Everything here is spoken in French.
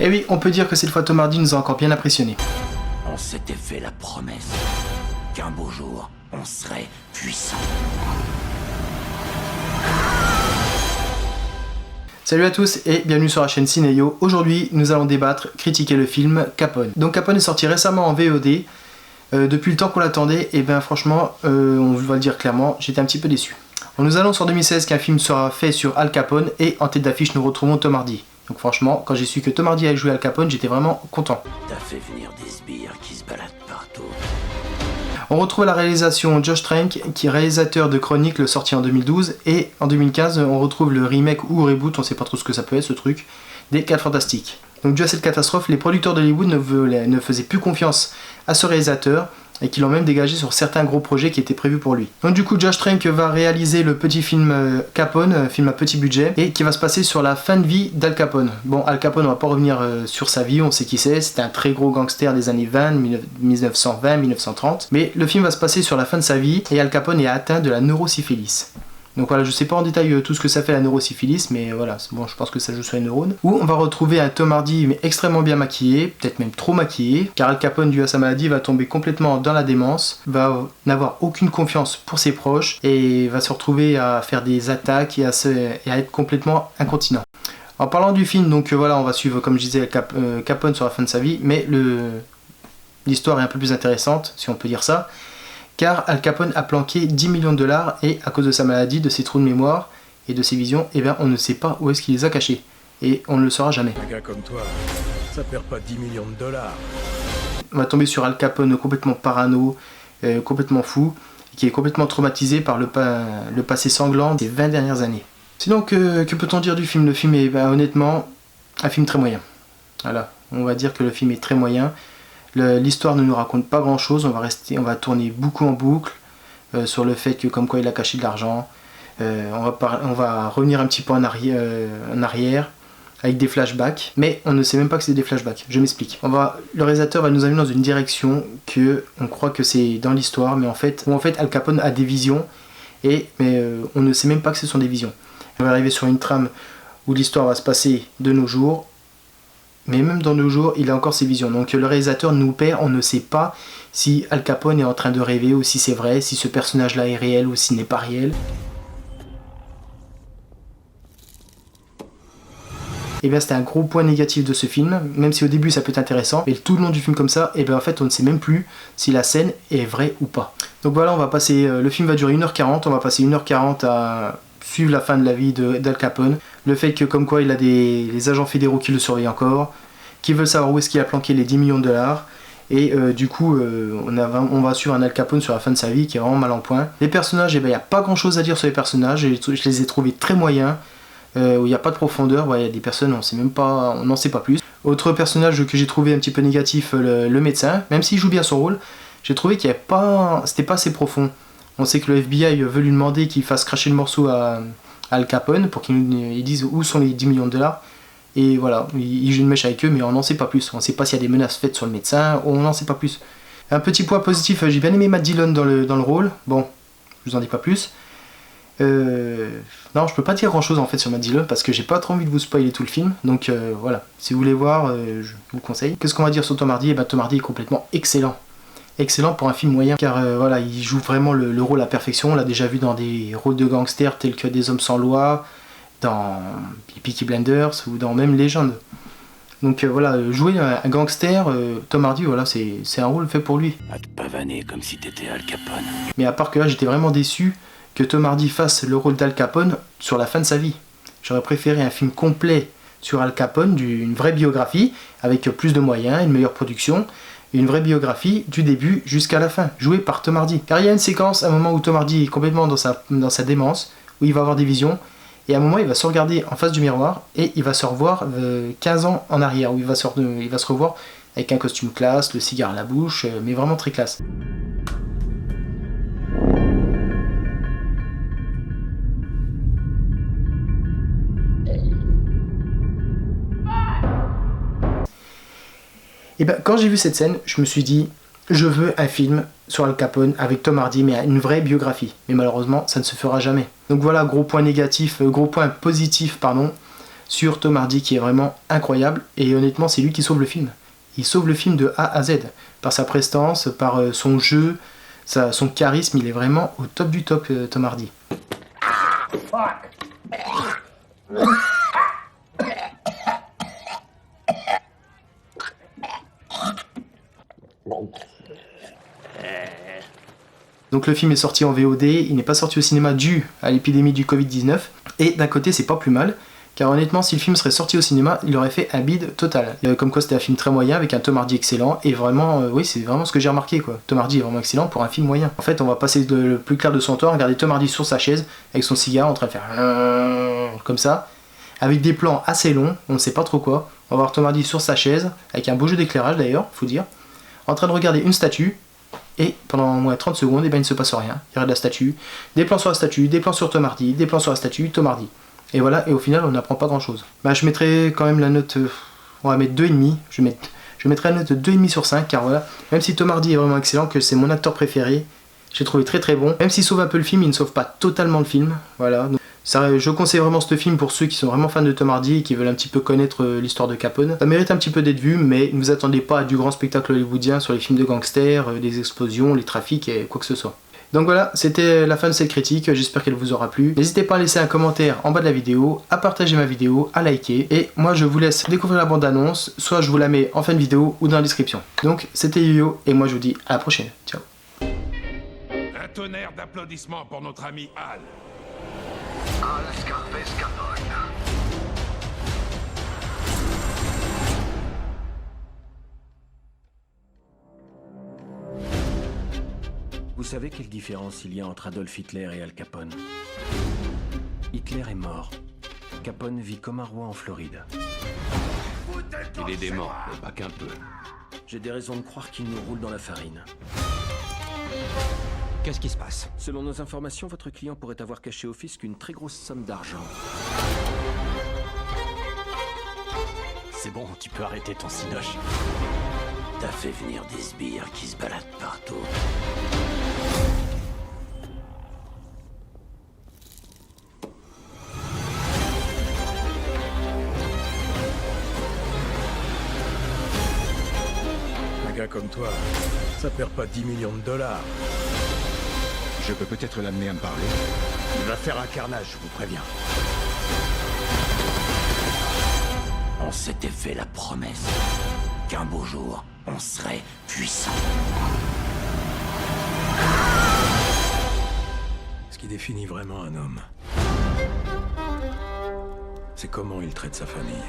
Et oui, on peut dire que cette fois Tom Hardy nous a encore bien impressionnés. On s'était fait la promesse qu'un beau jour, on serait puissant. Salut à tous et bienvenue sur la chaîne Cinéyo. Aujourd'hui, nous allons débattre, critiquer le film Capone. Donc Capone est sorti récemment en VOD. Depuis le temps qu'on l'attendait, et bien franchement, on va le dire clairement, j'étais un petit peu déçu. Nous annonce en 2016 qu'un film sera fait sur Al Capone et en tête d'affiche nous retrouvons Tom Hardy. Donc franchement, quand j'ai su que Tom Hardy allait jouer Al Capone, j'étais vraiment content. T'as fait venir des sbires qui se baladent partout. On retrouve la réalisation Josh Trank, qui est réalisateur de Chronicle sorti en 2012, et en 2015 on retrouve le remake ou reboot, on sait pas trop ce que ça peut être ce truc, des 4 Fantastiques. Donc dû à cette catastrophe, les producteurs d'Hollywood ne faisaient plus confiance à ce réalisateur, et qui l'ont même dégagé sur certains gros projets qui étaient prévus pour lui. Donc du coup Josh Trank va réaliser le petit film Capone, film à petit budget, et qui va se passer sur la fin de vie d'Al Capone. Bon, Al Capone, on va pas revenir sur sa vie, on sait qui c'est, c'était un très gros gangster des années 20, 1920, 1930, mais le film va se passer sur la fin de sa vie, et Al Capone est atteint de la neurosyphilis. Donc voilà, je sais pas en détail tout ce que ça fait la neurosyphilis, mais voilà, bon, je pense que ça joue sur les neurones. Où on va retrouver un Tom Hardy, mais extrêmement bien maquillé, peut-être même trop maquillé, car Al Capone, dû à sa maladie, va tomber complètement dans la démence, va n'avoir aucune confiance pour ses proches, et va se retrouver à faire des attaques et à être complètement incontinent. En parlant du film, donc voilà, on va suivre, comme je disais, Capone sur la fin de sa vie, mais l'histoire est un peu plus intéressante, si on peut dire ça. Car Al Capone a planqué 10 millions de dollars et à cause de sa maladie, de ses trous de mémoire et de ses visions, eh bien on ne sait pas où est-ce qu'il les a cachés. Et on ne le saura jamais. Un gars comme toi, ça perd pas 10 millions de dollars. On va tomber sur Al Capone complètement parano, complètement fou, qui est complètement traumatisé par le passé sanglant des 20 dernières années. Sinon, que peut-on dire du film? Le film est honnêtement un film très moyen. Voilà, on va dire que le film est très moyen. L'histoire ne nous raconte pas grand chose, on va tourner beaucoup en boucle sur le fait que comme quoi il a caché de l'argent. On va revenir un petit peu en arrière avec des flashbacks, mais on ne sait même pas que c'est des flashbacks, je m'explique. Le réalisateur va nous amener dans une direction que on croit que c'est dans l'histoire, mais en fait Al Capone a des visions, mais on ne sait même pas que ce sont des visions. On va arriver sur une trame où l'histoire va se passer de nos jours, mais même dans nos jours, il a encore ses visions. Donc le réalisateur nous perd, on ne sait pas si Al Capone est en train de rêver ou si c'est vrai, si ce personnage-là est réel ou s'il n'est pas réel. Et bien c'était un gros point négatif de ce film, même si au début ça peut être intéressant, mais tout le long du film comme ça, et bien en fait on ne sait même plus si la scène est vraie ou pas. Donc voilà, on va passer, le film va durer 1h40, on va passer 1h40 à suivre la fin de la vie d'Al Capone, le fait que comme quoi il a les agents fédéraux qui le surveillent encore, qui veulent savoir où est-ce qu'il a planqué les 10 millions de dollars, et du coup on va suivre un Al Capone sur la fin de sa vie qui est vraiment mal en point. Les personnages, il n'y a pas grand chose à dire sur les personnages, je les ai trouvés très moyens, où il n'y a pas de profondeur, il y a des personnes on n'en sait pas plus. Autre personnage que j'ai trouvé un petit peu négatif, le médecin, même s'il joue bien son rôle, j'ai trouvé qu'il c'était pas assez profond. On sait que le FBI veut lui demander qu'il fasse cracher le morceau à Al Capone pour qu'il dise où sont les 10 millions de dollars. Et voilà, il joue une mèche avec eux, mais on n'en sait pas plus. On ne sait pas s'il y a des menaces faites sur le médecin, on n'en sait pas plus. Un petit point positif, j'ai bien aimé Matt Dillon dans le rôle. Bon, je vous en dis pas plus. Non, je peux pas dire grand chose en fait sur Matt Dillon parce que j'ai pas trop envie de vous spoiler tout le film. Donc voilà, si vous voulez voir, je vous conseille. Qu'est-ce qu'on va dire sur Tom Hardy? Tom Hardy est complètement excellent. Excellent pour un film moyen, car voilà, il joue vraiment le rôle à perfection. On l'a déjà vu dans des rôles de gangsters tels que Des Hommes sans loi, dans Peaky Blinders ou dans même Legend. Donc voilà, jouer un gangster, Tom Hardy, voilà, c'est un rôle fait pour lui. À te pavaner comme si t'étais Al Capone. Mais à part que là, j'étais vraiment déçu que Tom Hardy fasse le rôle d'Al Capone sur la fin de sa vie. J'aurais préféré un film complet sur Al Capone, une vraie biographie, avec plus de moyens, une meilleure production, une vraie biographie du début jusqu'à la fin, jouée par Tom Hardy. Car il y a une séquence, à un moment où Tom Hardy est complètement dans sa démence, où il va avoir des visions, et à un moment il va se regarder en face du miroir, et il va se revoir 15 ans en arrière, où il va se revoir avec un costume classe, le cigare à la bouche, mais vraiment très classe. Et ben, quand j'ai vu cette scène, je me suis dit, je veux un film sur Al Capone avec Tom Hardy, mais une vraie biographie. Mais malheureusement, ça ne se fera jamais. Donc voilà, gros point positif, pardon. sur Tom Hardy qui est vraiment incroyable, et honnêtement c'est lui qui sauve le film. Il sauve le film de A à Z, par sa prestance, par son jeu, son charisme, il est vraiment au top du top, Tom Hardy. Donc le film est sorti en VOD, il n'est pas sorti au cinéma dû à l'épidémie du Covid-19, et d'un côté c'est pas plus mal, car honnêtement si le film serait sorti au cinéma, il aurait fait un bide total. Comme quoi c'était un film très moyen avec un Tom Hardy excellent, et vraiment, oui c'est vraiment ce que j'ai remarqué quoi. Tom Hardy est vraiment excellent pour un film moyen. En fait on va passer le plus clair de son temps à regarder Tom Hardy sur sa chaise, avec son cigare en train de faire comme ça, avec des plans assez longs, on ne sait pas trop quoi. On va voir Tom Hardy sur sa chaise, avec un beau jeu d'éclairage d'ailleurs, faut dire, en train de regarder une statue, et pendant au moins 30 secondes, il ne se passe rien. Il regarde la statue, des plans sur la statue, des plans sur Tom Hardy, des plans sur la statue, Tom Hardy. Et voilà, et au final, on n'apprend pas grand chose. Je mettrai quand même la note, on va mettre 2,5. Je mettrai la note de 2,5 sur 5, car voilà, même si Tom Hardy est vraiment excellent, que c'est mon acteur préféré, j'ai trouvé très très bon. Même s'il sauve un peu le film, il ne sauve pas totalement le film. Voilà. Donc, je conseille vraiment ce film pour ceux qui sont vraiment fans de Tom Hardy et qui veulent un petit peu connaître l'histoire de Capone. Ça mérite un petit peu d'être vu, mais ne vous attendez pas à du grand spectacle hollywoodien sur les films de gangsters, des explosions, les trafics et quoi que ce soit. Donc voilà, c'était la fin de cette critique, j'espère qu'elle vous aura plu. N'hésitez pas à laisser un commentaire en bas de la vidéo, à partager ma vidéo, à liker. Et moi je vous laisse découvrir la bande-annonce, soit je vous la mets en fin de vidéo ou dans la description. Donc c'était Yo-Yo et moi je vous dis à la prochaine. Ciao. Un tonnerre d'applaudissements pour notre ami Hal. Hal Scarface Capone. Vous savez quelle différence il y a entre Adolf Hitler et Al Capone? Hitler est mort. Capone vit comme un roi en Floride. Il est dément, mais pas qu'un peu. J'ai des raisons de croire qu'il nous roule dans la farine. Qu'est-ce qui se passe? Selon nos informations, votre client pourrait avoir caché au fisc une très grosse somme d'argent. C'est bon, tu peux arrêter ton cinoche. T'as fait venir des sbires qui se baladent partout. Un gars comme toi, ça perd pas 10 millions de dollars. Je peux peut-être l'amener à me parler. Il va faire un carnage, je vous préviens. On s'était fait la promesse qu'un beau jour, on serait puissant. Ce qui définit vraiment un homme, c'est comment il traite sa famille.